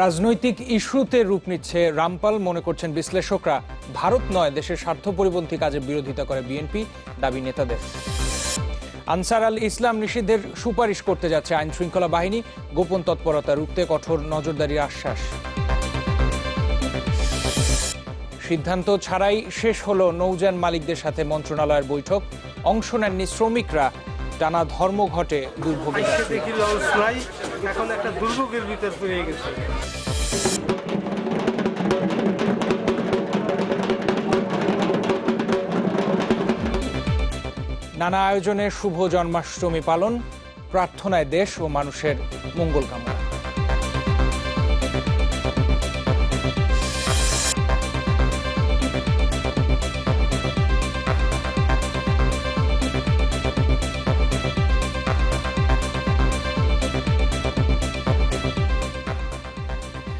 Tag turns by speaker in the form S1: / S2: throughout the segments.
S1: রাজনৈতিক ইস্যুতে রূপ নিচ্ছে রামপাল, মনে করছেন বিশ্লেষকরা। ভারত নয়, দেশের স্বার্থ পরিপন্থী কাজে বিরোধিতা করে বিএনপি, দাবি নেতাদের। আনসার আল ইসলাম নিষিদ্ধের সুপারিশ করতে যাচ্ছে আইন শৃঙ্খলা বাহিনী, গোপন তৎপরতা রুখতে কঠোর নজরদারির আশ্বাস। সিদ্ধান্ত ছাড়াই শেষ হলো নৌযান মালিকদের সাথে মন্ত্রণালয়ের বৈঠক, অংশ নেননি শ্রমিকরা। টানা ধর্মঘটে দুর্ভোগের
S2: এখন একটা দুর্ভোগের ভিতর পড়ে গেছে।
S1: নানা আয়োজনে শুভ জন্মাষ্টমী পালন, প্রার্থনায় দেশ ও মানুষের মঙ্গল কামনা।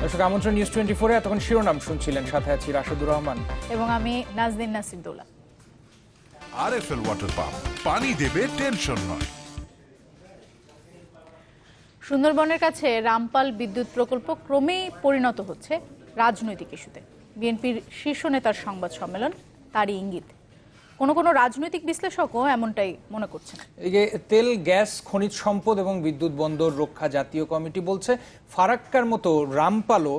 S1: দর্শক, আমন্ত্রণ নিউজ 24-এ। এতক্ষণ শিরোনাম শুনছিলেন, সাথে আছি রাশেদুর রহমান
S3: এবং আমি নাজনীন নাসিরদৌলা।
S4: আরএফএল ওয়াটার পাম্প, পানি দেবে টেনশন নয়।
S3: সুন্দরবনের কাছে রামপাল বিদ্যুৎ প্রকল্প ক্রমেই পরিণত হচ্ছে রাজনৈতিক ইস্যুতে। বিএনপির শীর্ষ নেতার সংবাদ সম্মেলন তারই ইঙ্গিত। কোনো রাজনৈতিক বিশ্লেষকও এমনটাই মনে করছেন।
S1: এই যে তেল, গ্যাস, খনিজ সম্পদ এবং বিদ্যুৎ বন্দর রক্ষা জাতীয় কমিটি বলছে, ফারাক্কার মতো রামপালও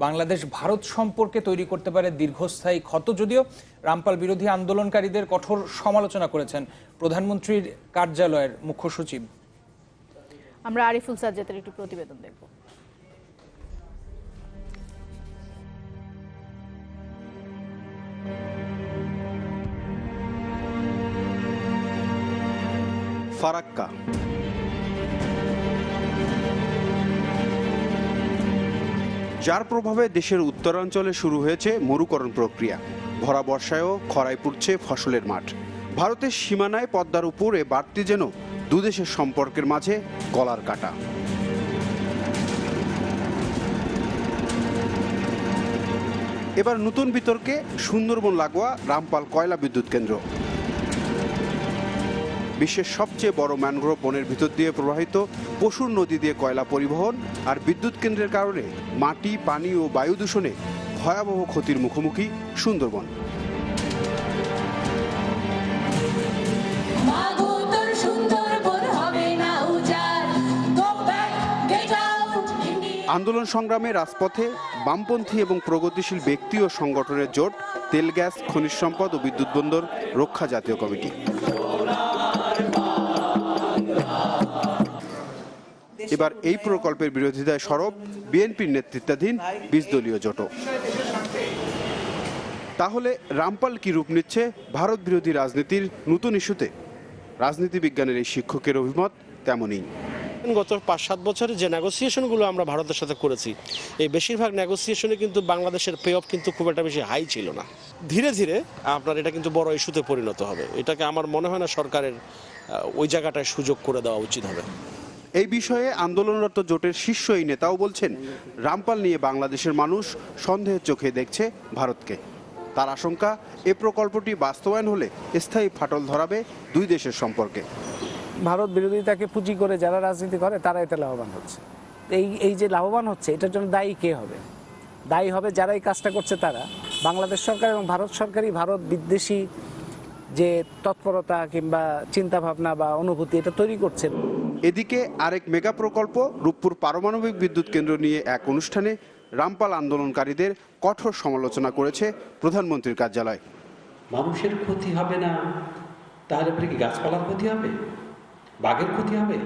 S1: বাংলাদেশ ভারত সম্পর্কে তৈরি করতে পারে দীর্ঘস্থায়ী ক্ষত। যদিও রামপাল বিরোধী আন্দোলনকারীদের কঠোর সমালোচনা করেছেন প্রধানমন্ত্রীর কার্যালয়ের মুখ্য সচিব।
S3: আমরা আরিফুল সাজ্জাদের একটি প্রতিবেদন দেখব।
S5: ফারাক্কা যার প্রভাবে দেশের উত্তরাঞ্চলে শুরু হয়েছে মরুকরণ প্রক্রিয়া। ভরা বর্ষায়ও খরায় পুড়ছে ফসলের মাঠ। ভারতের সীমানায় পদ্মার উপরে বাড়তি যেন দুদেশের সম্পর্কের মাঝে গলার কাটা। এবার নতুন বিতর্কে সুন্দরবন লাগোয়া রামপাল কয়লা বিদ্যুৎ কেন্দ্র। বিশ্বের সবচেয়ে বড় ম্যানগ্রোভ বনের ভিতর দিয়ে প্রবাহিত পশুর নদী দিয়ে কয়লা পরিবহন আর বিদ্যুৎ কেন্দ্রের কারণে মাটি, পানি ও বায়ু দূষণে ভয়াবহ ক্ষতির মুখোমুখি সুন্দরবন। আন্দোলন সংগ্রামে রাজপথে বামপন্থী এবং প্রগতিশীল ব্যক্তি ও সংগঠনের জোট তেল, গ্যাস, খনিজ সম্পদ ও বিদ্যুৎ বন্দর রক্ষা জাতীয় কমিটি। এবার এই প্রকল্পের বিরোধিতায় সরব বিএনপির নেতৃত্বাধীন 20 দলীয় জোট। তাহলে রামপাল কি রূপ নিচ্ছে ভারত বিরোধী রাজনীতির নতুন ইস্যুতে? রাজনীতি বিজ্ঞানের এই শিক্ষকের অভিমত তেমনই।
S2: গত 5-7 বছরে যে নেগোসিয়েশনগুলো আমরা ভারতের সাথে করেছি, এই বেশিরভাগ নেগোসিয়েশনে কিন্তু বাংলাদেশের পে অফ কিন্তু খুব একটা বেশি হাই ছিল না। ধীরে ধীরে আপনার এটা কিন্তু বড় ইস্যুতে পরিণত হবে। এটাকে আমার মনে হয় না সরকারের ওই জায়গাটায় সুযোগ করে দেওয়া উচিত হবে।
S5: এই বিষয়ে আন্দোলনরত জোটের শীর্ষ এই নেতাও বলছেন, রামপাল নিয়ে বাংলাদেশের মানুষ সন্দেহের চোখে দেখছে ভারতকে। তার আশঙ্কা, এ প্রকল্পটি বাস্তবায়ন হলে স্থায়ী ফাটল ধরাবে দুই দেশের সম্পর্কে।
S6: ভারত বিরোধিতাকে পুঁজি করে যারা রাজনীতি করে তারা এতে লাভবান হচ্ছে। এই যে লাভবান হচ্ছে, এটার জন্য দায়ী কে হবে? দায়ী হবে যারা এই কাজটা করছে তারা। বাংলাদেশ সরকার এবং ভারত সরকারই ভারত বিদ্বেষী যে তৎপরতা কিংবা চিন্তাভাবনা বা অনুভূতি এটা তৈরি করছে।
S5: এদিকে আরেক মেগা প্রকল্প রূপপুর পারমাণবিক বিদ্যুৎ কেন্দ্র নিয়ে এক অনুষ্ঠানে রামপাল আন্দোলনকারীদের কঠোর সমালোচনা করেছে প্রধানমন্ত্রীর কার্যালয়।
S7: মানুষের ক্ষতি হবে না, তাহলে পরে কি গাছপালার ক্ষতি হবে, বাঘের ক্ষতি হবে?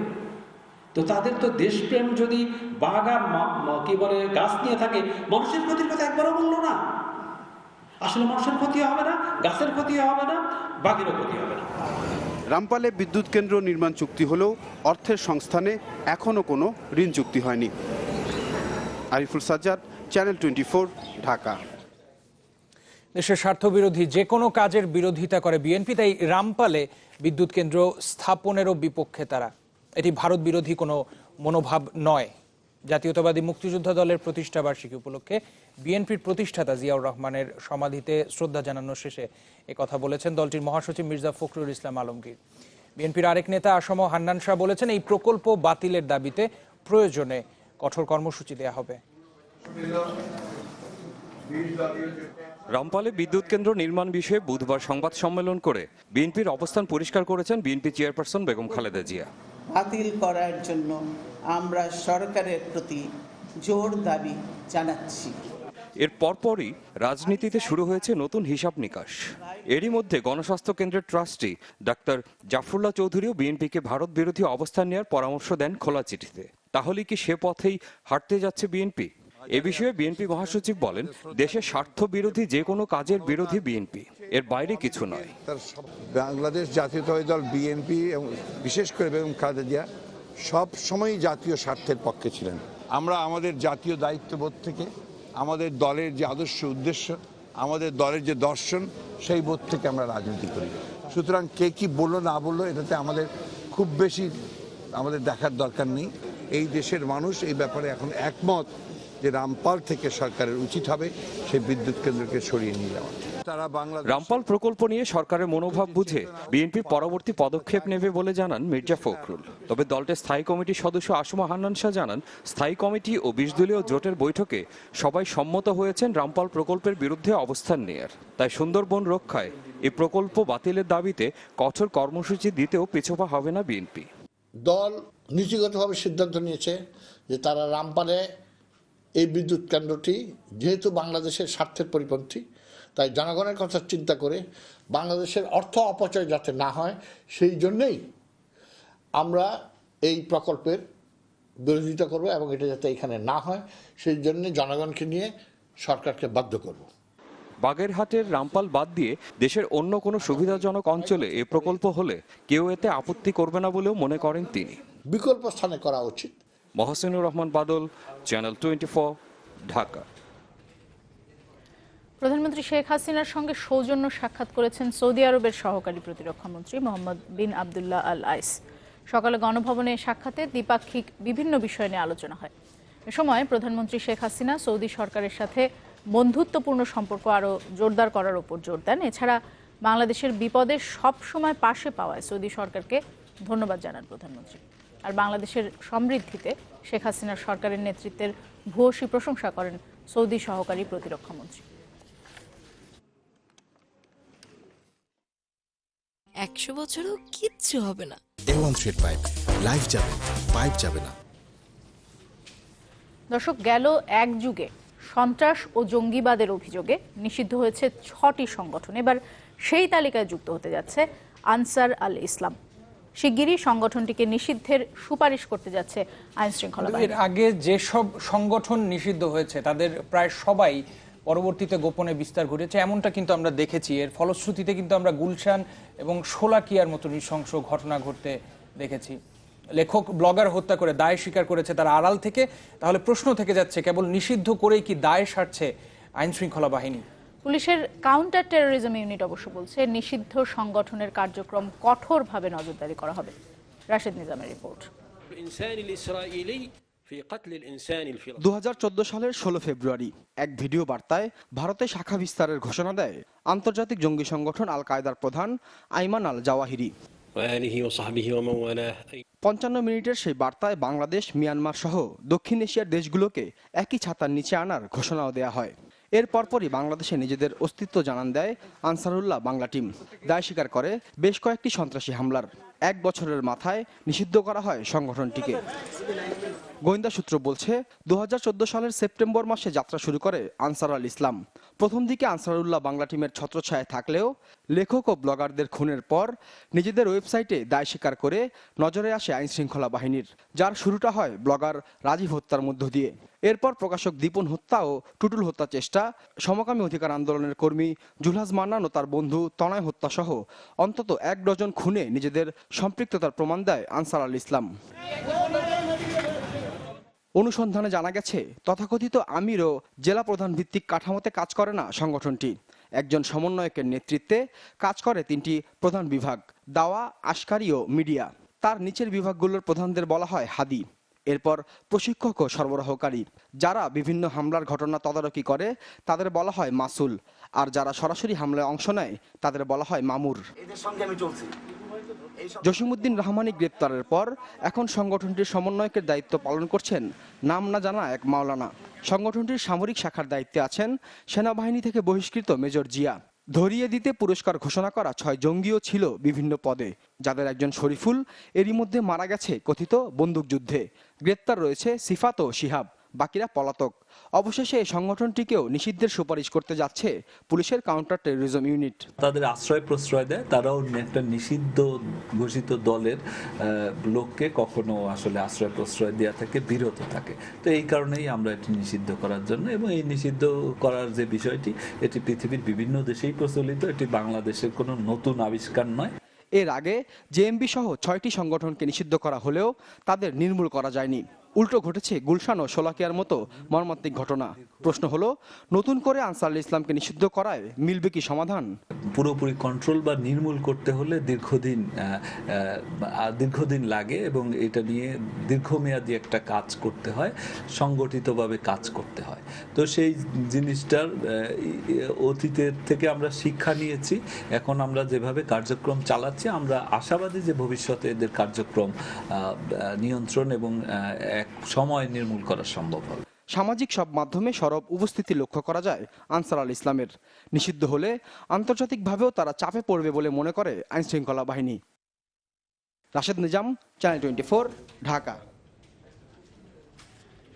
S7: তো তাদের তো দেশপ্রেম যদি বাঘ আর কি বলে গাছ নিয়ে থাকে, মানুষের ক্ষতির কথা একবারও বললো না। আসলে মানুষের ক্ষতি হবে না, গাছের ক্ষতি হবে না, বাঘেরও ক্ষতি হবে না।
S5: রামপালে বিদ্যুৎ কেন্দ্র নির্মাণ চুক্তি হলেও অর্থের সংস্থানে এখনো কোনো ঋণ চুক্তি হয়নি। আরিফুল সাজ্জাদ, চ্যানেল 24, ঢাকা।
S1: দেশের স্বার্থবিরোধী যে কোনো কাজের বিরোধিতা করে বিএনপি, তাই রামপালে বিদ্যুৎ কেন্দ্র স্থাপনেরও বিপক্ষে তারা। এটি ভারত বিরোধী কোনো মনোভাব নয়। জাতীয়তাবাদী মুক্তিযোদ্ধা দলের প্রতিষ্ঠা বার্ষিকী উপলক্ষে বিএনপির প্রতিষ্ঠাতা জিয়াউর রহমানের সমাধিতে শ্রদ্ধা জানানো শেষে একথা বলেছেন দলটির মহাসচিব মির্জা ফখরুল ইসলাম আলমগীর। বিএনপির আরেক নেতা আসম হান্নান শাহ বলেছেন, এই প্রকল্প বাতিলের দাবিতে প্রয়োজনে কঠোর কর্মসূচি দেয়া হবে।
S8: রামপালে বিদ্যুৎ কেন্দ্র নির্মাণ বিষয়ে বুধবার সংবাদ সম্মেলন করে বিএনপির অবস্থান পরিষ্কার করেছেন বিএনপি চেয়ারপারসন বেগম খালেদা জিয়া।
S9: বাতিল করার জন্য আমরা সরকারের প্রতি জোর দাবি জানাচ্ছি।
S8: এর পরপরই রাজনীতিতে শুরু হয়েছে নতুন হিসাব নিকাশ। এরই মধ্যে গণস্বাস্থ্য কেন্দ্রের ট্রাস্টি ডাক্তার জাফরুল্লাহ চৌধুরীও বিএনপিকে ভারত বিরোধী অবস্থান নেওয়ার পরামর্শ দেন খোলা চিঠিতে। তাহলে কি সে পথেই হাঁটতে যাচ্ছে বিএনপি? এ বিষয়ে বিএনপি মহাসচিব বলেন, দেশের স্বার্থ বিরোধী যে কোনো কাজের বিরোধী বিএনপি, এর বাইরে কিছু নয়।
S10: বাংলাদেশ জাতীয়তাবাদী দল বিএনপি এবং বিশেষ করে বেগম খালেদা জিয়া সব সময়ই জাতীয় স্বার্থের পক্ষে ছিলেন। আমরা আমাদের জাতীয় দায়িত্ববোধ থেকে, আমাদের দলের যে আদর্শ উদ্দেশ্য, আমাদের দলের যে দর্শন, সেই বোধ থেকে আমরা রাজনীতি করি। সুতরাং কে কি বললো না বললো এটাতে আমাদের খুব বেশি আমাদের দেখার দরকার নেই। এই দেশের মানুষ এই ব্যাপারে এখন একমত যে রামপাল থেকে সরকারের উচিত হবে সেই বিদ্যুৎ কেন্দ্রকে সরিয়ে নিয়ে যাওয়া।
S8: রামপাল প্রকল্প নিয়ে সরকারের মনোভাব বুঝে বিএনপি পরবর্তী পদক্ষেপ নেবে বলে জানান মির্জা ফখরুল। তবে দলটির স্থায়ী কমিটির সদস্য আসমা হান্নান শাহ জানান, স্থায়ী কমিটি ও 20 দলীয় জোটের বৈঠকে সবাই সম্মত হয়েছেন রামপাল প্রকল্পের বিরুদ্ধে অবস্থান নেয়ার। তাই সুন্দরবন রক্ষায় এই প্রকল্প বাতিলের দাবিতে কঠোর কর্মসূচি দিতেও পিছপা হবে না বিএনপি।
S11: দল নীতিগতভাবে সিদ্ধান্ত নিয়েছে যে তারা রামপালে এই বিদ্যুৎ কেন্দ্রটি যেহেতু বাংলাদেশের স্বার্থের পরিপন্থী, তাই জনগণের কথা চিন্তা করে বাংলাদেশের অর্থ অপচয় যাতে না হয় সেই জন্যই আমরা এই প্রকল্পের বিরোধিতা করব এবং এটা যাতে এখানে না হয় সেই জন্য জনগণকে নিয়ে সরকারকে বাধ্য করব।
S8: বাগেরহাটের রামপাল বাদ দিয়ে দেশের অন্য কোনো সুবিধাজনক অঞ্চলে এ প্রকল্প হলে কেউ এতে আপত্তি করবে না বলেও মনে করেন তিনি।
S11: বিকল্প স্থানে করা উচিত।
S8: মহসিনুর রহমান বাদল, চ্যানেল 24, ঢাকা।
S3: প্রধানমন্ত্রী শেখ হাসিনার সঙ্গে সৌজন্য সাক্ষাৎ করেছেন সৌদি আরবের সহকারী প্রতিরক্ষামন্ত্রী মোহাম্মদ বিন আবদুল্লাহ আল আইস। সকালে গণভবনে সাক্ষাতে দ্বিপাক্ষিক বিভিন্ন বিষয় নিয়ে আলোচনা হয়। এ সময় প্রধানমন্ত্রী শেখ হাসিনা সৌদি সরকারের সাথে বন্ধুত্বপূর্ণ সম্পর্ক আরও জোরদার করার উপর জোর দেন। এছাড়া বাংলাদেশের বিপদে সব সময় পাশে পাওয়ায় সৌদি সরকারকে ধন্যবাদ জানান প্রধানমন্ত্রী। আর বাংলাদেশের সমৃদ্ধিতে শেখ হাসিনার সরকারের নেতৃত্বের ভূয়সী প্রশংসা করেন সৌদি সহকারী প্রতিরক্ষামন্ত্রী।
S12: 100 বছরও কিচ্ছু হবে না।
S13: A1 থ্রেড পাইপ, লাইফ যাবে, পাইপ যাবে না।
S3: দর্শক, গেল এক যুগে সন্ত্রাস ও জঙ্গিবাদের অভিযোগে নিষিদ্ধ হয়েছে 6টি সংগঠন। এবার সেই তালিকায় যুক্ত হতে যাচ্ছে আনসার আল ইসলাম। শিগগিরই সংগঠনটিকে নিষিদ্ধের সুপারিশ করতে যাচ্ছে আইন শৃঙ্খলা বাহিনী।
S1: এর আগে যেসব সংগঠন নিষিদ্ধ হয়েছে তাদের প্রায় সবাই পরবর্তীতে গোপনে বিস্তার ঘটেছে, এমনটা কিন্তু আমরা দেখেছি। এর ফলশ্রুতিতে কিন্তু আমরা গুলশান এবং শোলাকিয়ার মতো নৃশংস ঘটনা ঘটতে দেখেছি। লেখক ব্লগার হত্যা করে দায় স্বীকার করেছে তারা আড়াল থেকে। তাহলে প্রশ্ন থেকে যাচ্ছে, কেবল নিষিদ্ধ করেই কি দায় সারছে আইন শৃঙ্খলা বাহিনী?
S3: পুলিশের কাউন্টার টেরোরিজম ইউনিট অবশ্য বলছে নিষিদ্ধ সংগঠনের কার্যক্রম কঠোরভাবে নজরদারি করা হবে। রাশেদ নিজামের রিপোর্ট।
S14: 2014 সালের 16 ফেব্রুয়ারি এক ভিডিও বার্তায় ভারতে শাখা বিস্তারের ঘোষণা দেয় আন্তর্জাতিক জঙ্গি সংগঠন আল কায়দার প্রধান আইমান আল জাওয়াহিরি। 55 মিনিটের সেই বার্তায় বাংলাদেশ, মিয়ানমার সহ দক্ষিণ এশিয়ার দেশগুলোকে একই ছাতার নিচে আনার ঘোষণাও দেয়া হয়। এর পরপরই বাংলাদেশে নিজেদের অস্তিত্ব জানান দেয় আনসারুল্লাহ বাংলা টিম। দায় স্বীকার করে বেশ কয়েকটি সন্ত্রাসী হামলার। 1 বছরের মাথায় নিষিদ্ধ করা হয় সংগঠনটিকে। গোয়েন্দা সূত্র বলছে 2014 সালের সেপ্টেম্বর মাসে যাত্রা শুরু করে আনসার আল ইসলাম। প্রথম দিকে আনসারুল্লাহ বাংলা টিমের ছত্রছায়ায় থাকলেও লেখক ও ব্লগারদের খুনের পর নিজেদের ওয়েবসাইটে দায় স্বীকার করে নজরে আসে আইন শৃঙ্খলা বাহিনীর, যার শুরুটা হয় ব্লগার রাজীব হত্যার মধ্য দিয়ে। এরপর প্রকাশক দীপন হত্যা ও টুটুল হত্যা চেষ্টা, সমকামী অধিকার আন্দোলনের কর্মী জুলহাস মান্নান ও তার বন্ধু তনয় হত্যা সহ অন্তত 1 ডজন খুনে নিজেদের সম্পৃক্ততার প্রমাণ দেয় আনসার আল ইসলাম। অনুসন্ধানে জানা গেছে তথাকথিত আমির ও জেলা প্রধান ভিত্তিক কাঠামোতে কাজ করে না সংগঠনটি। একজন সমন্বয়কের নেতৃত্বে কাজ করে 3টি প্রধান বিভাগ, দাওয়া, আশকারি ও মিডিয়া। তার নিচের বিভাগগুলোর প্রধানদের বলা হয় হাদি। এরপর প্রশিক্ষক ও সরবরাহকারী। যারা বিভিন্ন হামলার ঘটনা তদারকি করে তাদের বলা হয় মাসুল, আর যারা সরাসরি হামলায় অংশ নেয় তাদের বলা হয় মামুর। জসিমউদ্দিন রহমানী গ্রেপ্তারের পর এখন সংগঠনটির সমন্বয়কের দায়িত্ব পালন করছেন নাম না জানা এক মাওলানা। সংগঠনটির সামরিক শাখার দায়িত্বে আছেন সেনাবাহিনী থেকে বহিষ্কৃত মেজর জিয়া। ধরিয়ে দিতে পুরস্কার ঘোষণা করা 6 জঙ্গিও ছিল বিভিন্ন পদে, যাদের একজন শরীফুল এরই মধ্যে মারা গেছে কথিত বন্দুকযুদ্ধে। গ্রেপ্তার রয়েছে সিফাত ও শিহাব, বাকিরা পলাতক। অবশেষে এই সংগঠনটিকেও নিষিদ্ধের সুপারিশ করতে যাচ্ছে পুলিশের কাউন্টার টেরোরিজম ইউনিট।
S15: তাদের আশ্রয় প্রশ্রয় দেয়, তারাও একটা নিষিদ্ধ ঘোষিত দলের লোককে কখনো আসলে আশ্রয় প্রশ্রয় দেওয়া থেকে বিরত থাকে। তো এই কারণেই আমরা এটি নিষিদ্ধ করার জন্য, এবং এই নিষিদ্ধ করার যে বিষয়টি এটি পৃথিবীর বিভিন্ন দেশেই প্রচলিত, এটি বাংলাদেশের কোনো নতুন আবিষ্কার নয়।
S14: এর আগে জেএমবি সহ 6টি সংগঠনকে নিষিদ্ধ করা হলেও তাদের নির্মূল করা যায়নি। উল্টো ঘটেছে গুলশান ও শোলাকিয়ার মতো মর্মান্তিক ঘটনা। প্রশ্ন হলো, নতুন করে আনসারুল ইসলামকে নিষিদ্ধ করায় মিলবে কি সমাধান?
S15: পুরোপুরি কন্ট্রোল বা নির্মূল করতে হলে দীর্ঘদিন লাগে, এবং এটা নিয়ে দীর্ঘমেয়াদী একটা কাজ করতে হয়, সংগঠিতভাবে কাজ করতে হয়। তো সেই জিনিসটার অতীতের থেকে আমরা শিক্ষা নিয়েছি। এখন আমরা যেভাবে কার্যক্রম চালাচ্ছি, আমরা আশাবাদী যে ভবিষ্যতে এদের কার্যক্রম নিয়ন্ত্রণ এবং এক সময় নির্মূল করা সম্ভব হবে।
S14: সামাজিক সব মাধ্যমে সরব উপস্থিতি লক্ষ্য করা যায় আনসারুল ইসলামের। নিষিদ্ধ হলে আন্তর্জাতিকভাবেও তারা চাপে পড়বে বলে মনে করে আইনশৃঙ্খলা বাহিনী। রাশেদ নিজাম, চ্যানেল 24, ঢাকা।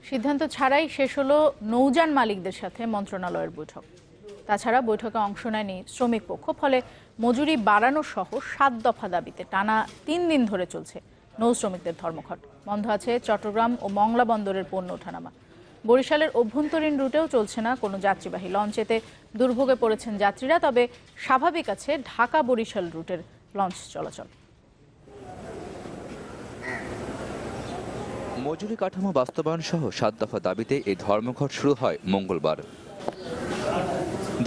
S3: সিদ্ধান্ত ছাড়াই শেষ হলো নৌযান মালিকদের সাথে মন্ত্রণালয়ের বৈঠক। তাছাড়া বৈঠকে অংশ নেয়নি শ্রমিক পক্ষ, ফলে মজুরি বাড়ানো সহ 7 দফা দাবিতে টানা 3 দিন ধরে চলছে নৌ শ্রমিকদের ধর্মঘট। বন্ধ আছে চট্টগ্রাম ও মংলা বন্দরের পণ্য ওঠানামা। বরিশালের অভ্যন্তরীণ রুটেও চলছে না কোনো যাত্রীবাহী লঞ্চ। এতে দুর্ভোগে পড়েছেন যাত্রীরা, তবে স্বাভাবিক আছে ঢাকা বরিশাল রুটের লঞ্চ চলাচল।
S16: মজুরি কাঠামো বাস্তবায়ন সহ 7 দফা দাবিতে এই ধর্মঘট শুরু হয় মঙ্গলবার।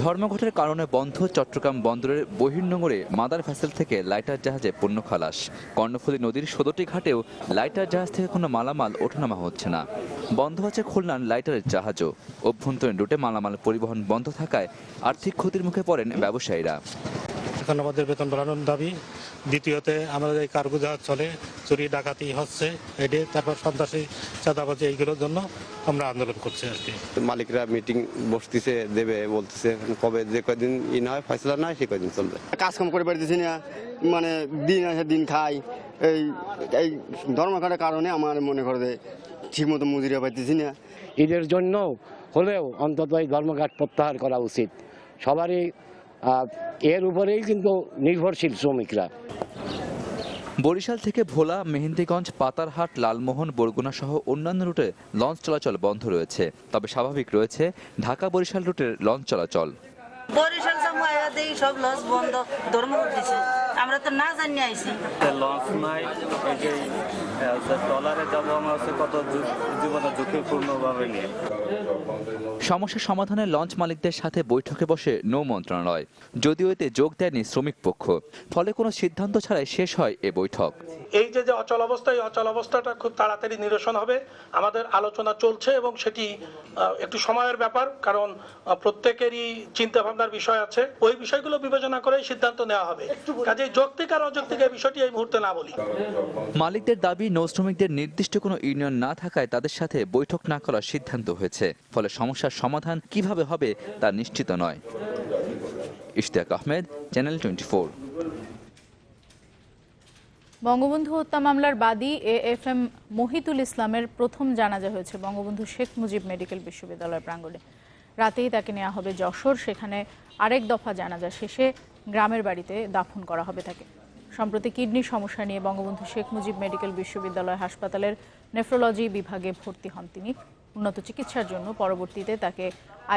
S16: ধর্মঘটের কারণে বন্ধ চট্টগ্রাম বন্দরের বহির্নোঙরে মাদার ভেসেল থেকে লাইটার জাহাজে পণ্য খালাস। কর্ণফুলী নদীর 17টি ঘাটেও লাইটার জাহাজ থেকে কোনো মালামাল ওঠানামা হচ্ছে না। বন্ধ আছে খুলনার লাইটারের জাহাজও। অভ্যন্তরীণ রুটে মালামাল পরিবহন বন্ধ থাকায় আর্থিক ক্ষতির মুখে পড়েন ব্যবসায়ীরা।
S17: এখন আমাদের বেতন বাড়ানোর দাবি, দ্বিতীয়তে আমাদের এই কার্গো জাহাজ চলে, চুরি ডাকাতি হচ্ছে, এটি তারপর সন্ত্রাসী চাঁদাবাজি, এইগুলোর জন্য আমরা আন্দোলন করছি আর কি।
S18: মালিকরা মিটিং বসতেছে, দেবে বলতেছে, কবে যে কয়দিন হয় ফয়সলা নয় সে কয়দিন চলবে।
S19: কাজকাম করে পারতেছি না, মানে দিন আসে দিন খাই। এই ধর্মঘটের কারণে আমার মনে করে যে ঠিক মতো মজুরিয়া পাইতেছি না।
S20: ঈদের জন্য হলেও অন্তত এই ধর্মঘট প্রত্যাহার করা উচিত সবারই। এর উপরেই কিন্তু নির্ভরশীল শ্রমিকরা।
S16: বরিশাল থেকে ভোলা, মেহেন্দিগঞ্জ, পাতারহাট, লালমোহন, বরগুনা সহ অন্যান্য রুটে লঞ্চ চলাচল বন্ধ রয়েছে, তবে স্বাভাবিক রয়েছে ঢাকা বরিশাল রুটের লঞ্চ চলাচল।
S21: বরিশাল সব লঞ্চ বন্ধ, ধর্মঘট দিছে, আমরা তো না জানি আইছি।
S22: লঞ্চ নাই, এই যে ট্রলারে যাবো আমরা কত জীবনে ঝুঁকিপূর্ণভাবে নিয়ে।
S16: সমস্যা সমাধানে লঞ্চ মালিকদের সাথে বৈঠকে বসে নৌ মন্ত্রণালয়, যদিও এতে যোগ দেয়নি শ্রমিক পক্ষ। ফলে কোনো সিদ্ধান্ত ছাড়াই শেষ হয় এ বৈঠক।
S23: এই যে অচল অবস্থা, এই অচল অবস্থাটা খুব তাড়াতাড়ি নিরসন হবে। আমাদের আলোচনা চলছে এবং সেটি একটু সময়ের ব্যাপার, কারণ প্রত্যেকেরই চিন্তা ভাবনার বিষয় আছে। ওই বিষয়গুলো বিবেচনা করে সিদ্ধান্ত নেওয়া হবে। কাজেই যৌক্তিক আর অযৌক্তিক এই বিষয়টি এই মুহূর্তে না বলি।
S16: মালিকদের দাবি, নৌ শ্রমিকদের নির্দিষ্ট কোনো ইউনিয়ন না থাকায় তাদের সাথে বৈঠক না করার সিদ্ধান্ত হয়েছে। ফলে সমস্যার সমাধান কিভাবে হবে তা নিশ্চিত নয়। ইশতিয়াক আহমেদ, চ্যানেল 24।
S3: বঙ্গবন্ধু হত্যা মামলার বাদী AFM মহিতুল ইসলামের প্রথম জানাজা হয়েছে বঙ্গবন্ধু শেখ মুজিব মেডিকেল বিশ্ববিদ্যালয় প্রাঙ্গণে। রাতেই তাকে নেওয়া হবে যশোর, সেখানে আরেক দফা জানাজা শেষে গ্রামের বাড়িতে দাফন করা হবে তাকে। সম্প্রতি কিডনির সমস্যা নিয়ে বঙ্গবন্ধু শেখ মুজিব মেডিকেল বিশ্ববিদ্যালয় হাসপাতালের নেফ্রোলজি বিভাগে ভর্তি হন তিনি। উন্নত চিকিৎসার জন্য পরবর্তীতে তাকে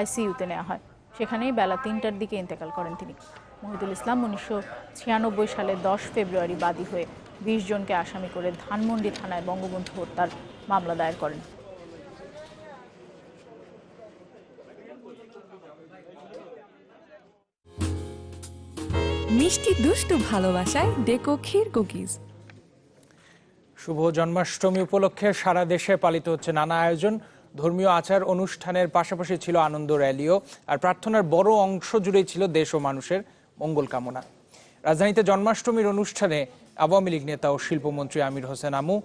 S3: ICUতে নেওয়া হয়, সেখানেই বেলা 3টার দিকে ইন্তেকাল করেন তিনি। মহিতুল ইসলাম 1996 সালে 10 ফেব্রুয়ারি বাদী হয়ে 20 জনকে আসামি করে ধানমন্ডি থানায় বঙ্গবন্ধু হত্যার মামলা দায়ের করেন।
S12: মিষ্টি দুষ্টু ভালোবাসায় ডেকো ক্ষীর কুকিজ।
S1: শুভ জন্মাষ্টমী উপলক্ষে সারা দেশে পালিত হচ্ছে নানা আয়োজন। ধর্মীয় আচার অনুষ্ঠানের পাশাপাশি ছিল আনন্দ র্যালিও, আর প্রার্থনার বড় অংশ জুড়েই ছিল দেশ ও মানুষের মঙ্গল কামনা। রাজধানীতে জন্মাষ্টমীর অনুষ্ঠানে আওয়ামী লীগ নেতা ও শিল্পমন্ত্রী আমির হোসেন আমু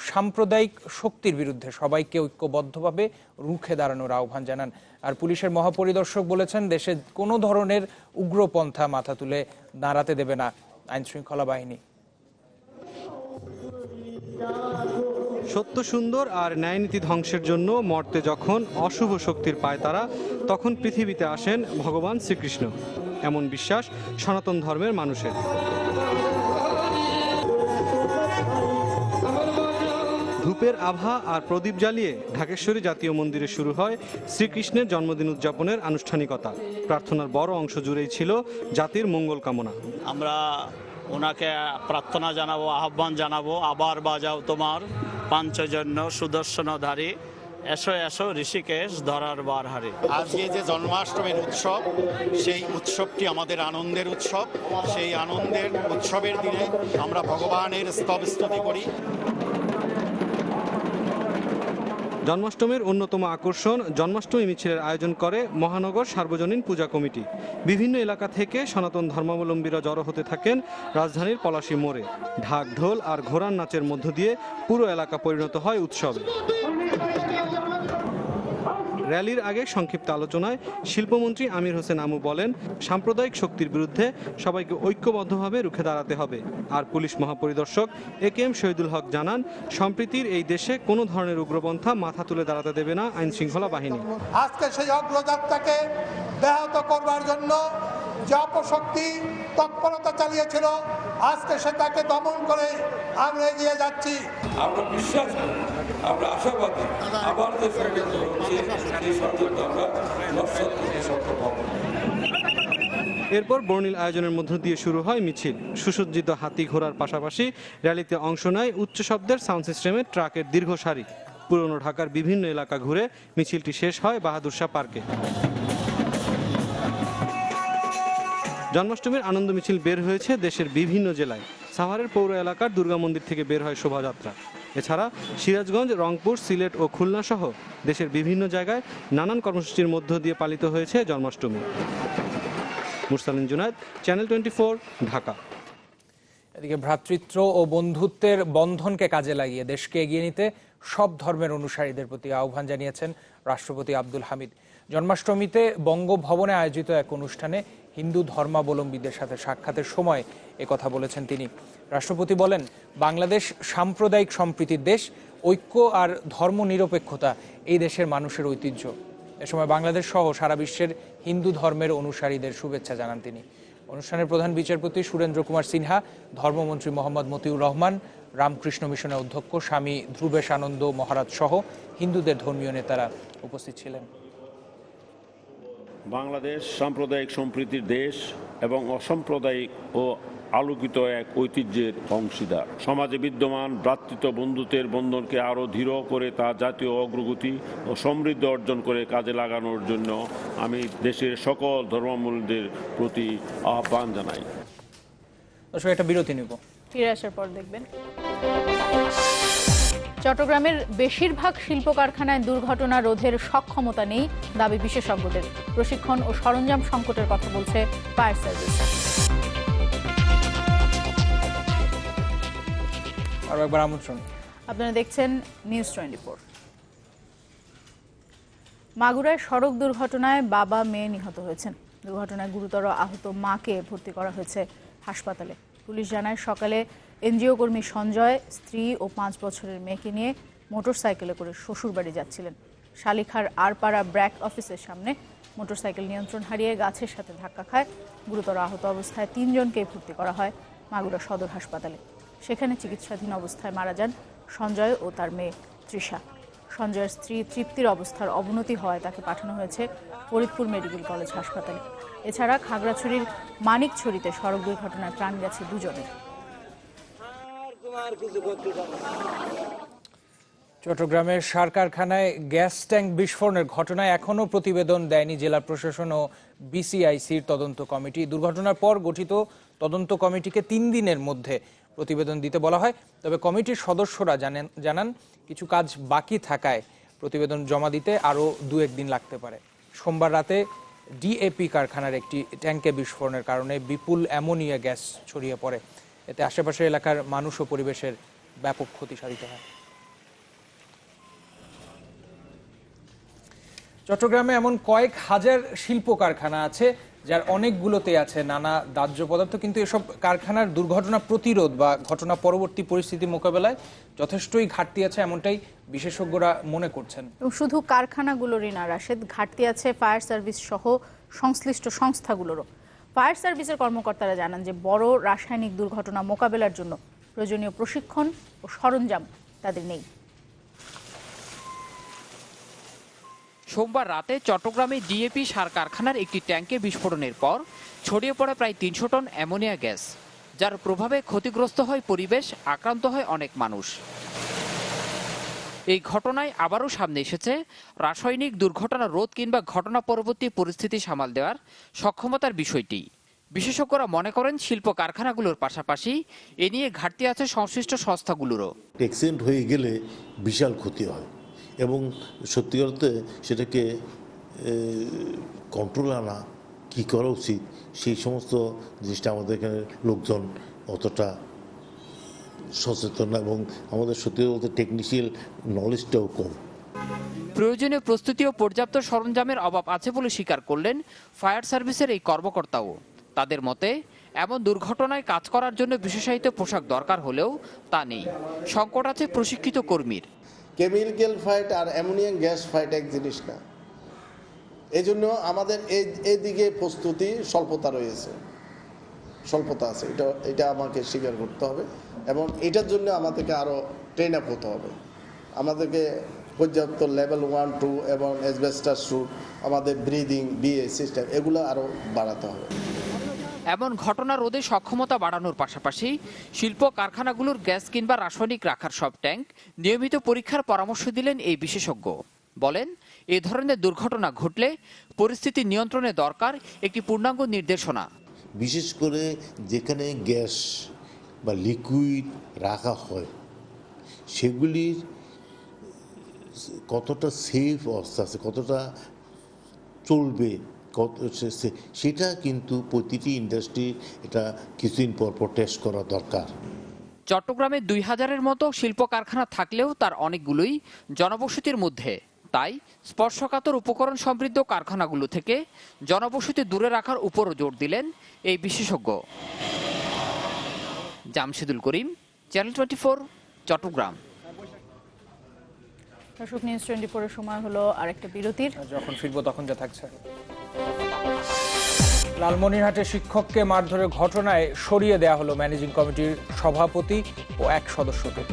S1: সাম্প্রদায়িক শক্তির বিরুদ্ধে সবাইকে ঐক্যবদ্ধভাবে রুখে দাঁড়ানোর আহ্বান জানান। আর পুলিশের মহাপরিদর্শক বলেছেন, দেশে কোনো ধরনের উগ্রপন্থা মাথা তুলে দাঁড়াতে দেবে না আইন শৃঙ্খলা বাহিনী।
S2: সত্য সুন্দর আর ন্যায়নীতি ধ্বংসের জন্য মর্তে যখন অশুভ শক্তির পায়তারা, তখন পৃথিবীতে আসেন ভগবান শ্রীকৃষ্ণ, এমন বিশ্বাস সনাতন ধর্মের মানুষের। ধূপের আভা আর প্রদীপ জ্বালিয়ে ঢাকেশ্বরী জাতীয় মন্দিরে শুরু হয় শ্রীকৃষ্ণের জন্মদিন উদযাপনের আনুষ্ঠানিকতা। প্রার্থনার বড় অংশ জুড়েই ছিল জাতির মঙ্গল কামনা।
S4: আমরা ওনাকে প্রার্থনা জানাবো, আহ্বান জানাবো, আবার বাজাও তোমার পাঞ্চজন্য সুদর্শনধারী, এসো এসো ঋষিকেশ ধরার বার হারে।
S6: আজকে যে জন্মাষ্টমীর উৎসব, সেই উৎসবটি আমাদের আনন্দের উৎসব। সেই আনন্দের উৎসবের দিনে আমরা ভগবানের স্তব স্তুতি করি।
S2: জন্মাষ্টমীর অন্যতম আকর্ষণ জন্মাষ্টমী মিছিলের আয়োজন করে মহানগর সার্বজনীন পূজা কমিটি। বিভিন্ন এলাকা থেকে সনাতন ধর্মাবলম্বীরা জড়ো হতে থাকেন রাজধানীর পলাশী মোড়ে। ঢাক ঢোল আর ঘোড়ার নাচের মধ্য দিয়ে পুরো এলাকা পরিণত হয় উৎসবে। র্যালির আগে সংক্ষিপ্ত আলোচনায় শিল্পমন্ত্রী আমির হোসেন আমু বলেন, সাম্প্রদায়িক শক্তির বিরুদ্ধে সবাইকে ঐক্যবদ্ধভাবে রুখে দাঁড়াতে হবে। আর পুলিশ মহাপরিদর্শক AKM শহীদুল হক জানান, সম্প্রীতির এই দেশে কোনো ধরনের উগ্রপন্থা মাথা তুলে দাঁড়াতে দেবে না আইন শৃঙ্খলা বাহিনী।
S24: আজকে সেই অগ্রযাত্রাকে ব্যাহত করবার জন্য যে অপশক্তি তৎপরতা চালিয়েছিল, আজকে সেটাকে দমন করে আমরা এগিয়ে যাচ্ছি।
S25: আমরা বিশ্বাস করি, আমরা আশাবাদী, আবার যে ষড়যন্ত্র হচ্ছে সেই ষড়যন্ত্র আমরা নস্যাৎ করতে সক্ষম হব।
S2: এরপর বর্ণিল আয়োজনের মধ্য দিয়ে শুরু হয় মিছিল। সুসজ্জিত হাতি ঘোড়ার পাশাপাশি র্যালিতে অংশ নেয় উচ্চ শব্দের সাউন্ড সিস্টেমের ট্রাকের দীর্ঘ সারি। পুরনো ঢাকার বিভিন্ন এলাকা ঘুরে মিছিলটি শেষ হয় বাহাদুর শাহ পার্কে। জন্মাষ্টমীর আনন্দ মিছিল বের হয়েছে দেশের বিভিন্ন জেলায়। সাভারের পৌর এলাকার দুর্গা মন্দির থেকে বের হয় শোভাযাত্রা। এছাড়া সিরাজগঞ্জ, রংপুর, সিলেট ও খুলনা সহ দেশের বিভিন্ন জায়গায় নানান কর্মসূচির মধ্য দিয়ে পালিত হয়েছে জন্মাষ্টমী। মুরসালিন জুনায়েদ, চ্যানেল 24, ঢাকা।
S1: এদিকে ভ্রাতৃত্ব ও বন্ধুত্বের বন্ধনকে কাজে লাগিয়ে দেশকে এগিয়ে নিতে সব ধর্মের অনুসারীদের প্রতি আহ্বান জানিয়েছেন রাষ্ট্রপতি আব্দুল হামিদ। জন্মাষ্টমীতে বঙ্গভবনে আয়োজিত এক অনুষ্ঠানে হিন্দু ধর্মাবলম্বীদের সাথে সাক্ষাতের সময় একথা বলেছেন তিনি। রাষ্ট্রপতি বলেন, বাংলাদেশ সাম্প্রদায়িক সম্প্রীতির দেশ, ঐক্য আর ধর্মনিরপেক্ষতা এই দেশের মানুষের ঐতিহ্য। এ সময় বাংলাদেশ সহ সারা বিশ্বের হিন্দু ধর্মের অনুসারীদের শুভেচ্ছা জানান তিনি। অনুষ্ঠানের প্রধান বিচারপতি সুরেন্দ্র কুমার সিনহা, ধর্মমন্ত্রী মোহাম্মদ মতিউর রহমান, রামকৃষ্ণ মিশনের অধ্যক্ষ স্বামী ধ্রুবেশ আনন্দ মহারাজ সহ হিন্দুদের ধর্মীয় নেতারা উপস্থিত ছিলেন।
S26: বাংলাদেশ সাম্প্রদায়িক সম্প্রীতির দেশ এবং অসাম্প্রদায়িক ও আলোকিত এক ঐতিহ্যের অংশীদার। সমাজে বিদ্যমান ভ্রাতৃত্ব বন্ধুত্বের বন্ধনকে আরও দৃঢ় করে তা জাতীয় অগ্রগতি ও সমৃদ্ধি অর্জন করে কাজে লাগানোর জন্য আমি দেশের সকল ধর্মাবলম্বীদের প্রতি আহ্বান জানাই।
S1: একটা বিরতি নেব,
S3: ফিরে আসার পর দেখবেন। চট্টগ্রামের বেশিরভাগ শিল্প কারখানায় দুর্ঘটনা রোধের সক্ষমতা নেই দাবি বিশেষজ্ঞদের। প্রশিক্ষণ ও সরঞ্জাম সংকটের কথা বলছে ফায়ার সার্ভিস।
S1: আরো একবার আমন্ত্রণ।
S3: আপনারা দেখছেন নিউজ 24। মাগুরায় সড়ক দুর্ঘটনায় বাবা মেয়ে নিহত হয়েছেন। দুর্ঘটনায় গুরুতর আহত মাকে ভর্তি করা হয়েছে হাসপাতালে। পুলিশ জানায়, সকালে এনজিও কর্মী সঞ্জয় স্ত্রী ও 5 বছরের মেয়েকে নিয়ে মোটরসাইকেলে করে শ্বশুরবাড়ি যাচ্ছিলেন। শালিখার আরপাড়া ব্র্যাক অফিসের সামনে মোটরসাইকেল নিয়ন্ত্রণ হারিয়ে গাছের সাথে ধাক্কা খায়। গুরুতর আহত অবস্থায় 3 জনকে ভর্তি করা হয় মাগুরা সদর হাসপাতালে। সেখানে চিকিৎসাধীন অবস্থায় মারা যান সঞ্জয় ও তার মেয়ে তৃষা। সঞ্জয়ের স্ত্রী তৃপ্তির অবস্থার অবনতি হওয়ায় তাকে পাঠানো হয়েছে ফরিদপুর মেডিকেল কলেজ হাসপাতালে। এছাড়া খাগড়াছড়ির মানিকছড়িতে সড়ক দুর্ঘটনায় প্রাণ গেছে 2 জনের।
S1: চট্টগ্রামের সার কারখানায় গ্যাস ট্যাঙ্ক বিস্ফোরণের ঘটনায় এখনও প্রতিবেদন দেয়নি জেলা প্রশাসন ও BCICর তদন্ত কমিটি। দুর্ঘটনার পর গঠিত তদন্ত কমিটিকে 3 দিনের মধ্যে প্রতিবেদন দিতে বলা হয়। তবে কমিটির সদস্যরা জানান কিছু কাজ বাকি থাকায় প্রতিবেদন জমা দিতে আরও 2-1 দিন লাগতে পারে। সোমবার রাতে DAP কারখানার একটি ট্যাঙ্কে বিস্ফোরণের কারণে বিপুল অ্যামোনিয়া গ্যাস ছড়িয়ে পড়ে। এতে আশেপাশের এলাকার মানুষ ও পরিবেশের ব্যাপক ক্ষতি সাধিত হয়। চট্টগ্রামে এমন কয়েক হাজার শিল্প কারখানা আছে যার অনেকগুলোতে আছে নানা দাহ্য পদার্থ, কিন্তু এসব কারখানার দুর্ঘটনা প্রতিরোধ বা ঘটনা পরবর্তী পরিস্থিতি মোকাবেলায় যথেষ্টই ঘাটতি আছে, এমনটাই বিশেষজ্ঞরা মনে করছেন।
S3: এবং শুধু কারখানাগুলোরই না রাশেদ, ঘাটতি আছে ফায়ার সার্ভিস সহ সংশ্লিষ্ট সংস্থাগুলোরও। ফায়ার সার্ভিসের কর্মকর্তারা জানান যে বড় রাসায়নিক দুর্ঘটনা মোকাবেলার জন্য প্রয়োজনীয় প্রশিক্ষণ ও সরঞ্জাম তাদের নেই।
S5: সোমবার রাতে চট্টগ্রামে ডিএপি সার কারখানার একটি ট্যাঙ্কে বিস্ফোরণের পর ছড়িয়ে পড়ে প্রায় ৩০০ টন অ্যামোনিয়া গ্যাস, যার প্রভাবে ক্ষতিগ্রস্ত হয় পরিবেশ, আক্রান্ত হয় অনেক মানুষ। এই ঘটনায় আবারও সামনে এসেছে রাসায়নিক দুর্ঘটনা রোধ কিংবা ঘটনা পরবর্তী পরিস্থিতি সামাল দেওয়ার সক্ষমতার বিষয়টি। বিশেষজ্ঞরা মনে করেন শিল্প কারখানাগুলোর পাশাপাশি এ নিয়ে ঘাটতি আছে সংশ্লিষ্ট সংস্থাগুলোরও।
S7: অ্যাক্সিডেন্ট হয়ে গেলে বিশাল ক্ষতি হয় এবং সত্যিকার অর্থে সেটাকে কন্ট্রোল আনা কী করা উচিত সেই সমস্ত জিনিসটা আমাদের এখানে লোকজন অতটা সচেতন না এবং আমাদের সত্যি বলতে টেকনিক্যাল নলেজটাও কম।
S5: প্রয়োজনীয় প্রস্তুতি ও পর্যাপ্ত সরঞ্জামের অভাব আছে বলে স্বীকার করলেন ফায়ার সার্ভিসের এই কর্মকর্তাও। তাদের মতে এমন দুর্ঘটনায় কাজ করার জন্য বিশেষায়িত পোশাক দরকার হলেও তা নেই, সংকট আছে প্রশিক্ষিত কর্মীর।
S8: কেমিক্যাল ফাইট আর অ্যামোনিয়াম গ্যাস ফাইট এক জিনিস না, এই জন্য আমাদের এই দিকে প্রস্তুতি স্বল্পতা আছে, এটা আমাকে স্বীকার করতে হবে এবং এটার জন্য আমাদেরকে আরও ট্রেন আপ হতে হবে। আমাদেরকে পর্যাপ্ত লেভেল 1, 2 এবং অ্যাসবেস্টাস স্যুট, আমাদের ব্রিদিং বিএ সিস্টেম এগুলো আরও বাড়াতে হবে।
S5: এমন ঘটনা রোধে সক্ষমতা বাড়ানোর পাশাপাশি শিল্প কারখানাগুলোর গ্যাস কিংবা রাসায়নিক রাখার সব ট্যাঙ্ক নিয়মিত পরীক্ষার পরামর্শ দিলেন এই বিশেষজ্ঞ। বলেন, এ ধরনের দুর্ঘটনা ঘটলে পরিস্থিতি নিয়ন্ত্রণে দরকার একটি পূর্ণাঙ্গ নির্দেশনা।
S7: বিশেষ করে যেখানে গ্যাস বা লিকুইড রাখা হয় সেগুলির কতটা সেফ অবস্থা আছে, কতটা চলবে, সেটা কিন্তু প্রতিটি ইন্ডাস্ট্রি এটা কিছুদিন পর টেস্ট করা দরকার।
S5: চট্টগ্রামে ২০০০-এর মতো শিল্প কারখানা থাকলেও তার অনেকগুলোই জনবসতির মধ্যে। তাই স্পর্শকাতর উপকরণ সমৃদ্ধ কারখানাগুলো থেকে জনবসতি দূরে রাখার উপরও জোর দিলেন এই বিশেষজ্ঞ। জামশেদুল করিম, চ্যানেল 24, চট্টগ্রাম।
S3: দর্শক, নিউজ 24-এর সময় হলো আরেকটা বিরতির।
S1: যখন ফিরবো তখন যা থাকছে। লালমনিরহাটে শিক্ষককে মারধরের ঘটনায় সরিয়ে দেয়া হলো ম্যানেজিং কমিটির সভাপতি ও এক সদস্যকে।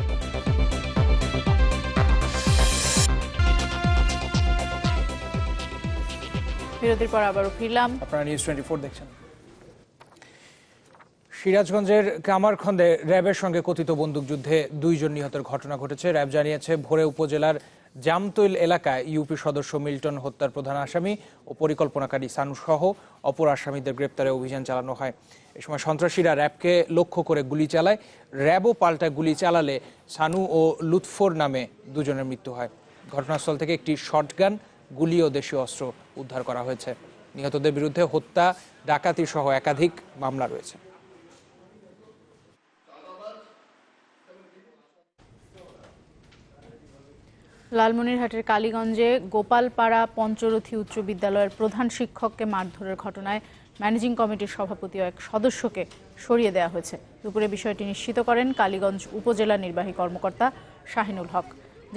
S3: বিরতির পর আবারও ফিরলাম।
S1: আপনারা নিউজ 24 দেখছেন। সিরাজগঞ্জের কামারখন্দে র্যাবের সঙ্গে কথিত বন্দুকযুদ্ধে 2 জন নিহতের ঘটনা ঘটেছে। র্যাব জানিয়েছে, ভোরে উপজেলার জামতৈল এলাকায় ইউপি সদস্য মিল্টন হত্যার প্রধান আসামি ও পরিকল্পনাকারী সানু সহ অপর আসামিদের গ্রেপ্তারে অভিযান চালানো হয়। এ সময় সন্ত্রাসীরা র্যাবকে লক্ষ্য করে গুলি চালায়। র্যাবও পাল্টায় গুলি চালালে সানু ও লুৎফর নামে 2 জনের মৃত্যু হয়। ঘটনাস্থল থেকে একটি শটগান, গুলি ও দেশীয় অস্ত্র উদ্ধার করা হয়েছে। নিহতদের বিরুদ্ধে হত্যা, ডাকাতি সহ একাধিক মামলা রয়েছে।
S3: লালমনিরহাটের কালীগঞ্জে গোপালপাড়া পঞ্চরথী উচ্চ বিদ্যালয়ের প্রধান শিক্ষককে মারধরের ঘটনায় ম্যানেজিং কমিটির সভাপতি ও এক সদস্যকে সরিয়ে দেওয়া হয়েছে। দুপুরে বিষয়টি নিশ্চিত করেন কালীগঞ্জ উপজেলা নির্বাহী কর্মকর্তা শাহিনুল হক।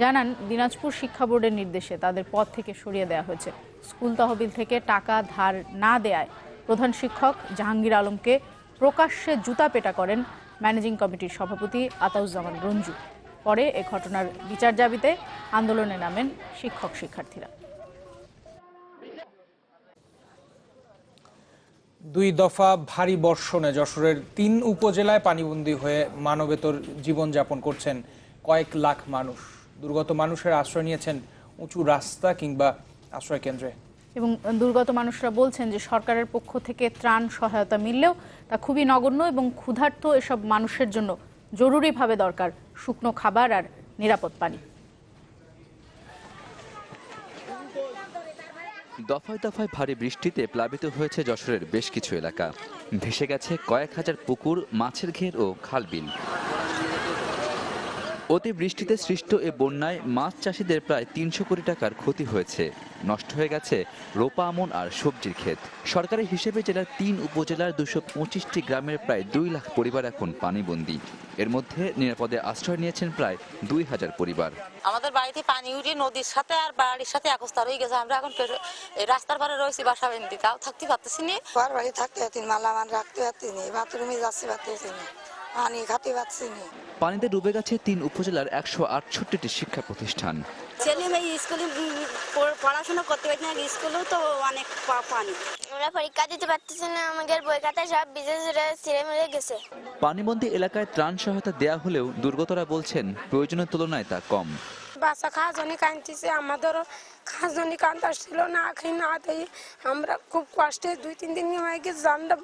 S3: জানান, দিনাজপুর শিক্ষা বোর্ডের নির্দেশে তাদের পদ থেকে সরিয়ে দেওয়া হয়েছে। স্কুল তহবিল থেকে টাকা ধার না দেয়ায় প্রধান শিক্ষক জাহাঙ্গীর আলমকে প্রকাশ্যে জুতা পেটা করেন ম্যানেজিং কমিটির সভাপতি আতাউজ্জামান রঞ্জু। পরে এ ঘটনার বিচার দাবিতে আন্দোলনে নামেন শিক্ষক শিক্ষার্থীরা।
S1: 2 দফা ভারী বর্ষণে যশোরের 3 উপজেলায় পানিবন্দী হয়ে মানবেতর জীবনযাপন করছেন কয়েক লাখ মানুষ। দুর্গত মানুষের আশ্রয় নিয়েছেন উঁচু রাস্তা কিংবা আশ্রয় কেন্দ্রে।
S3: এবং দুর্গত মানুষরা বলছেন যে সরকারের পক্ষ থেকে ত্রাণ সহায়তা মিললেও তা খুবই নগণ্য এবং ক্ষুধার্ত এসব মানুষের জন্য জরুরিভাবে দরকার শুকনো খাবার আর নিরাপদ পানি।
S16: দফায় দফায় ভারী বৃষ্টিতে প্লাবিত হয়েছে যশোরের বেশ কিছু এলাকা। ভেসে গেছে কয়েক হাজার পুকুর, মাছের ঘের ও খালবিল। অতিবৃষ্টিতে সৃষ্ট এ বন্যায় মাছ চাষিদের প্রায় ৩০০ কোটি টাকার ক্ষতি হয়েছে। নষ্ট হয়ে গেছে রোপা আমন আর সবজির ক্ষেত। সরকারি হিসেবে জেলার ৩ উপজেলার ২২৫টি গ্রামের প্রায় ২ লাখ পরিবার এখন পানিবন্দী। এর মধ্যে নিরাপদে আশ্রয় নিয়েছেন প্রায় ২,০০০ পরিবার।
S21: আমাদের বাড়িতে পানি উঠে নদীর সাথে আর বাড়ির সাথে একস্তা হয়ে গেছে। আমরা এখন রাস্তার পারে রয়েছি, বাসা বেঁধে তাও থাকতে পারতেছি না।
S9: বাড়ি থাকতে পারছি, মালামাল রাখতে পারছি না, বাথরুমে যাচ্ছি পারতেছি না, পানি খাতে পারছি না।
S16: পানিতে ডুবে গেছে ৩ উপজেলার ১৬৮টি শিক্ষা প্রতিষ্ঠান।
S21: ছেলে মেয়ে স্কুলে পড়াশোনা করতে পারছি না, স্কুলেও তো অনেক পানি।
S10: আমরা পরীক্ষা দিতে পারতেছি না, আমাদের বই খাতা সব ভিজে ছিঁড়ে মেরে গেছে।
S16: পানিবন্দী এলাকায় ত্রাণ সহায়তা দেয়া হলেও দুর্গতরা বলছেন প্রয়োজনের তুলনায় তা কম।
S9: বাচ্চা খাওয়াজনই কাঁদতেছে, আমাদেরও খাওয়াজনই কাঁদতে ছিল না, খাই না দেই আমরা খুব কষ্টে ২-৩ দিন হয়ে গেছে, জানটা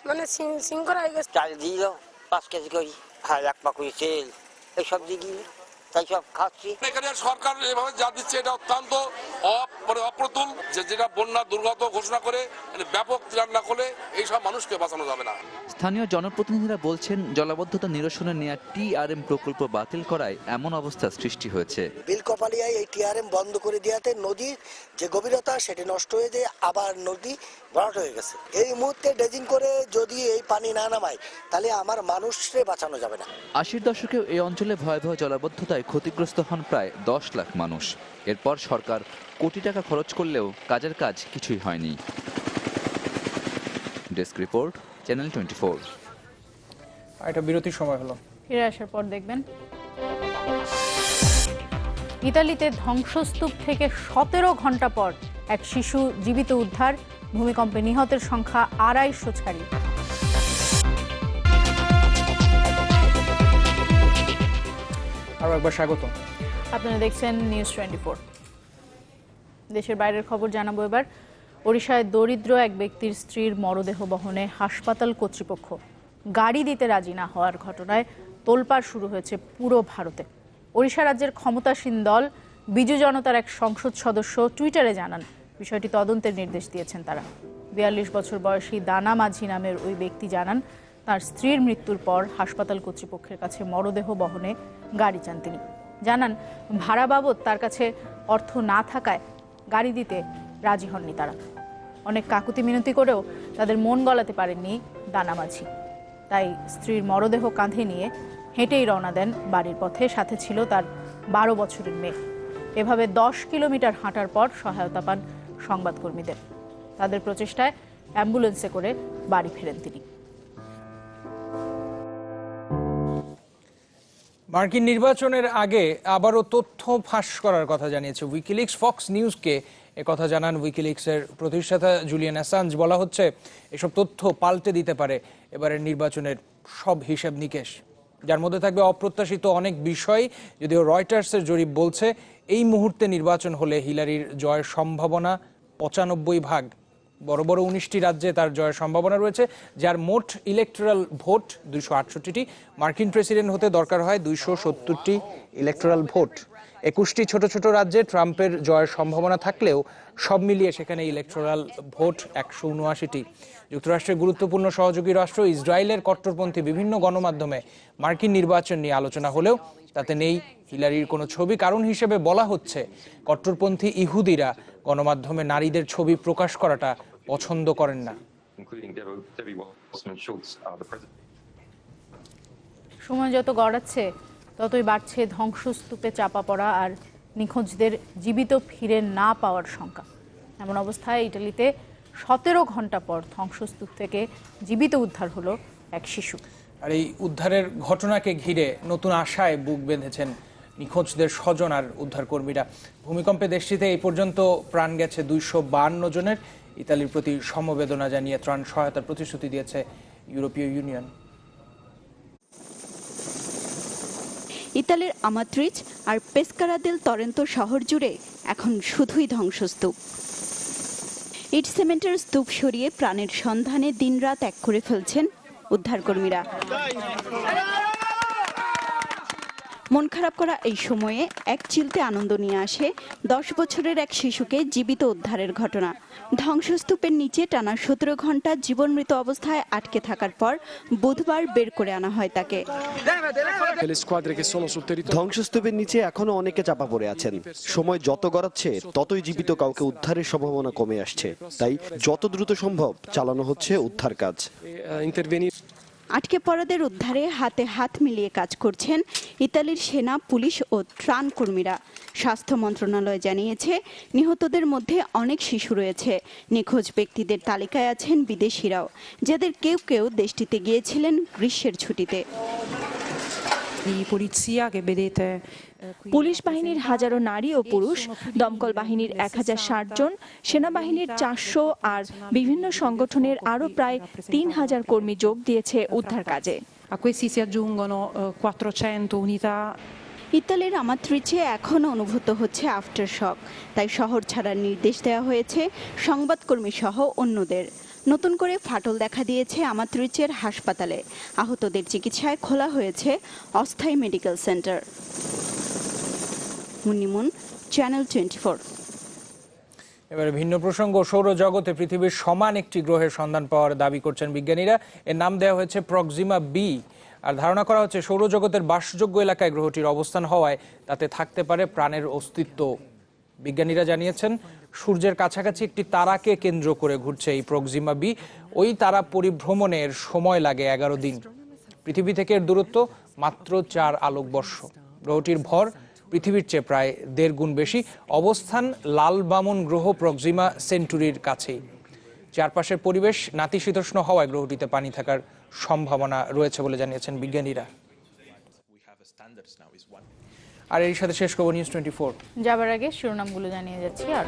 S9: মানে সিং করা হয়ে গেছে।
S11: চাল দিল 5 কেজি করে, আর 1 পাকুড়ি তেল, এইসব দিয়ে তাই সব খাচ্ছি।
S25: এখানে সরকার এভাবে যা দিচ্ছে এটা অত্যন্ত অপ্রতুল, যেটা বন্যা দুর্গত ঘোষণা করে ব্যাপক ত্রাণ না করলে এইসব মানুষকে বাঁচানো যাবে না।
S16: স্থানীয় জনপ্রতিনিধিরা বলছেন জলাবদ্ধতা নিরসনে নেওয়া টিআরএম প্রকল্প বাতিল করায় এমন অবস্থা সৃষ্টি হয়েছে।
S13: বিলকপালিয়ায় এই টিআরএম বন্ধ করে দেওয়াতে নদীর যে গভীরতা সেটি নষ্ট হয়ে যায়, আবার নদী ভরাট হয়ে গেছে। এই মুহূর্তে ড্রেজিং করে যদি এই পানি না নামায় তাহলে আমার মানুষকে বাঁচানো যাবে না।
S16: ৮০ দশকেও এই অঞ্চলে ভয়াবহ জলাবদ্ধতায় ক্ষতিগ্রস্ত হন প্রায় ১০ লাখ মানুষ। এরপর সরকার কোটি টাকা খরচ করলেও কাজের কাজ কিছুই হয়নি। Desk report, channel 24।
S1: এটা বিরতির সময় হলো,
S3: ফিরে আসার পর দেখবেন ইতালিতে ধ্বংসস্তূপ থেকে ১৭ ঘন্টা পর এক শিশু জীবিত উদ্ধার, ভূমিকম্পে নিহতের সংখ্যা ২৫০ ছাড়িয়ে।
S1: আরো একবার স্বাগত।
S3: আপনারা দেখছেন নিউজ 24। দেশের বাইরের খবর জানাবো এবার। ওড়িশায় দরিদ্র এক ব্যক্তির স্ত্রীর মরদেহ বহনে হাসপাতাল কর্তৃপক্ষ গাড়ি দিতে রাজি না হওয়ার ঘটনায় তোলপাড় শুরু হয়েছে পুরো ভারতে। ওড়িশা রাজ্যের ক্ষমতাসীন দল বিজু জনতার এক সংসদ সদস্য টুইটারে জানান বিষয়টি তদন্তের নির্দেশ দিয়েছেন তারা। ৪২ বছর বয়সী দানা মাঝি নামের ওই ব্যক্তি জানান তার স্ত্রীর মৃত্যুর পর হাসপাতাল কর্তৃপক্ষের কাছে মরদেহ বহনে গাড়ি চান তিনি। জানান ভাড়া বাবদ তার কাছে অর্থ না থাকায় গাড়ি দিতে রাজি হননি তারা। অনেক কাকুতি মিনতি করেও তাদের মন গলাতে পারেননি দানা মাঝি, তাই স্ত্রীর মরদেহ কাঁধে নিয়ে হেঁটেই রওনা দেন বাড়ির পথে। সাথে ছিল তার ১২ বছরের মেয়ে। এভাবে ১০ কিলোমিটার হাঁটার পর সহায়তা পান সংবাদকর্মীদের। তাদের প্রচেষ্টায় অ্যাম্বুলেন্সে করে বাড়ি ফেরেন তিনি।
S1: মার্কিন নির্বাচনের আগে আবারও তথ্য ফাঁস করার কথা জানিয়েছে উইকিলিক্স। ফক্স নিউজকে একথা জানান উইকিলিক্সের প্রতিষ্ঠাতা জুলিয়ান অ্যাসাঞ্জ। বলা হচ্ছে এসব তথ্য পাল্টে দিতে পারে এবারের নির্বাচনের সব হিসেব নিকেশ, যার মধ্যে থাকবে অপ্রত্যাশিত অনেক বিষয়। যদিও রয়টার্সের জরিপ বলছে এই মুহূর্তে নির্বাচন হলে হিলারির জয়ের সম্ভাবনা ৯৫ ভাগ। বড় বড় ১৯টি রাজ্যে তার জয়ের সম্ভাবনা রয়েছে, যার মোট ইলেকটোরাল ভোট ২৬৮টি। মার্কিন প্রেসিডেন্ট হতে দরকার হয় ২৭০টি ইলেকটোরাল ভোট। ২১টি ছোট ছোট রাজ্যে ট্রাম্পের জয়ের সম্ভাবনা থাকলেও সব মিলিয়ে সেখানে ইলেকটোরাল ভোট ১৭৯টি। যুক্তরাষ্ট্রের গুরুত্বপূর্ণ সহযোগী রাষ্ট্র ইসরায়েলের কট্টরপন্থী বিভিন্ন গণমাধ্যমে মার্কিন নির্বাচন নিয়ে আলোচনা হলেও তাতে নেই হিলারির কোনো ছবি। কারণ সিসেবে বলা হচ্ছে কট্টরপন্থী ইহুদিরা গণমাধ্যমে নারীদের ছবি প্রকাশ করাটা পছন্দ করেন না।
S3: সময় যত গড়াচ্ছে ততই বাড়ছে ধ্বংসস্তূপে চাপা পড়া আর নিখোঁজদের জীবিত ফিরে না পাওয়ার শঙ্কা। এমন অবস্থায় ইটালিতে ১৭ ঘন্টা পর ধ্বংসস্তূপ থেকে জীবিত উদ্ধার হলো এক শিশু।
S1: আর এই উদ্ধারের ঘটনাকে ঘিরে নতুন আশায় বুক বেঁধেছেন নিখোঁজদের স্বজন আর উদ্ধারকর্মীরা। ভূমিকম্পে দেশটিতে এই পর্যন্ত প্রাণ গেছে ২৫২ জনের। ইতালির প্রতি সমবেদনা জানিয়ে ত্রাণ সহায়তার প্রতিশ্রুতি দিয়েছে ইউরোপীয় ইউনিয়ন।
S14: ইতালির আমাত্রিচ আর পেসকারা দেল তরেন্তো শহর জুড়ে এখন শুধুই ধ্বংসস্তূপ। ইট সিমেন্টের স্তূপ সরিয়ে প্রাণের সন্ধানে দিনরাত এক করে ফেলছেন উদ্ধারকর্মীরা। মন খারাপ করা এই সময়ে এক চিলতে আনন্দ নিয়ে আসে 10 বছরের এক শিশুকে জীবিত উদ্ধারের ঘটনা। ধ্বংসস্তূপের নিচে টানা 17 ঘন্টা জীবনমৃত অবস্থায় আটকে থাকার পর বুধবার বের করে আনা হয় তাকে।
S15: ধ্বংসস্তূপের নিচে এখনো অনেকে চাপা পড়ে আছেন। সময় যত গড়াচ্ছে ততই জীবিত কাউকে উদ্ধারের সম্ভাবনা কমে আসছে, তাই যত দ্রুত সম্ভব চালানো হচ্ছে উদ্ধার কাজ।
S14: আটকে পড়াদের উদ্ধারে হাতে হাত মিলিয়ে কাজ করছেন ইতালির সেনা, পুলিশ ও ত্রাণ কর্মীরা। স্বাস্থ্য মন্ত্রণালয় জানিয়েছে, নিহতদের মধ্যে অনেক শিশু রয়েছে। নিখোঁজ ব্যক্তিদের তালিকায় আছেন বিদেশিরাও, যাদের কেউ কেউ দেশটিতে গিয়েছিলেন গ্রীষ্মের ছুটিতে।
S12: পুলিশ বাহিনীর হাজারো নারী ও পুরুষ, দমকল বাহিনীর 1060 জন, সেনাবাহিনীর 400 আর বিভিন্ন সংগঠনের আরও প্রায় 3000 কর্মী যোগ দিয়েছে উদ্ধার কাজে।
S14: ইতালির আমাত্রিচে এখনও অনুভূত হচ্ছে আফটার শক, তাই শহর ছাড়ার নির্দেশ দেওয়া হয়েছে সংবাদকর্মী সহ অন্যদের। নতুন করে ফাটল দেখা দিয়েছে আমাত্রিচের হাসপাতালে। আহতদের চিকিৎসায় খোলা হয়েছে অস্থায়ী মেডিকেল সেন্টার। মুন্নিমুন, চ্যানেল 24।
S1: এবারে ভিন্ন প্রসঙ্গ, সৌরজগতে পৃথিবীর সমান একটি গ্রহের সন্ধান পাওয়ার দাবি করছেন বিজ্ঞানীরা। এর নাম দেওয়া হয়েছে প্রক্সিমা বি। আর ধারণা করা হচ্ছে সৌরজগতের বাসযোগ্য এলাকায় গ্রহটির অবস্থান হওয়ায় তাতে থাকতে পারে প্রাণের অস্তিত্ব। বিজ্ঞানীরা জানিয়েছেন, সূর্যের কাছাকাছি একটি তারাকে কেন্দ্র করে ঘুরছে এই প্রক্সিমা বি। ওই তারা পরিভ্রমণের সময় লাগে 11 দিন। পৃথিবী থেকে এর দূরত্ব মাত্র 4 আলোকবর্ষ। গ্রহটির ভর পৃথিবীর চেয়ে প্রায় 1.5 গুণ বেশি। অবস্থান লাল বামন গ্রহ প্রক্সিমা সেন্টুরির কাছেই। চারপাশের পরিবেশ নাতিশীতোষ্ণ হওয়ায় গ্রহটিতে পানি থাকার সম্ভাবনা রয়েছে বলে জানিয়েছেন বিজ্ঞানীরা। আর এর সাথে শেষ খবর নিউজ 24।
S3: যাবার আগে শিরোনামগুলো জানিয়ে যাচ্ছি। আর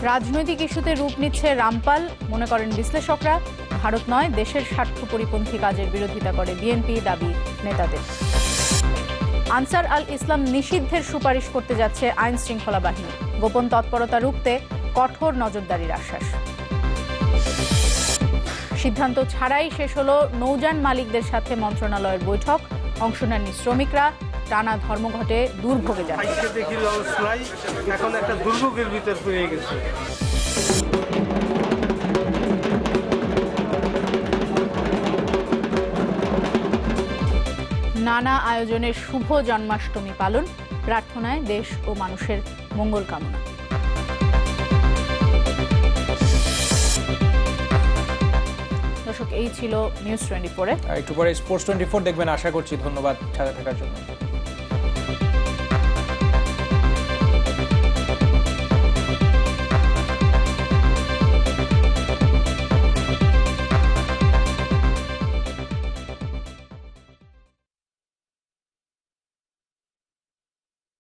S3: রাজনৈতিক ইস্যুতে রূপ নিচ্ছে রামপাল, মনে করেন বিশ্লেষকরা। ভারত নয়, দেশের স্বার্থ পরিপন্থী কাজের বিরোধিতা করে বিএনপি, দাবি নেতাদের। আনসার আল ইসলাম নিষিদ্ধের সুপারিশ করতে যাচ্ছে আইন শৃঙ্খলা বাহিনী। গোপন তৎপরতা রুখতে কঠোর নজরদারির আশ্বাস। সিদ্ধান্ত ছাড়াই শেষ হলো নৌযান মালিকদের সাথে মন্ত্রণালয়ের বৈঠক। অংশ নেননি শ্রমিকরা। টানা ধর্মঘটে দুর্ভোগে যাচ্ছে।
S2: এখন একটা দুর্ভোগের ভিতর পড়ে গেছে।
S3: নানা আয়োজনে শুভ জন্মাষ্টমী পালন, প্রার্থনায় দেশ ও মানুষের মঙ্গল কামনা। দর্শক, এই ছিল নিউজ 24।
S1: একটু পরে স্পোর্টস 24 দেখবেন আশা করছি। ধন্যবাদ সাথে থাকার জন্য।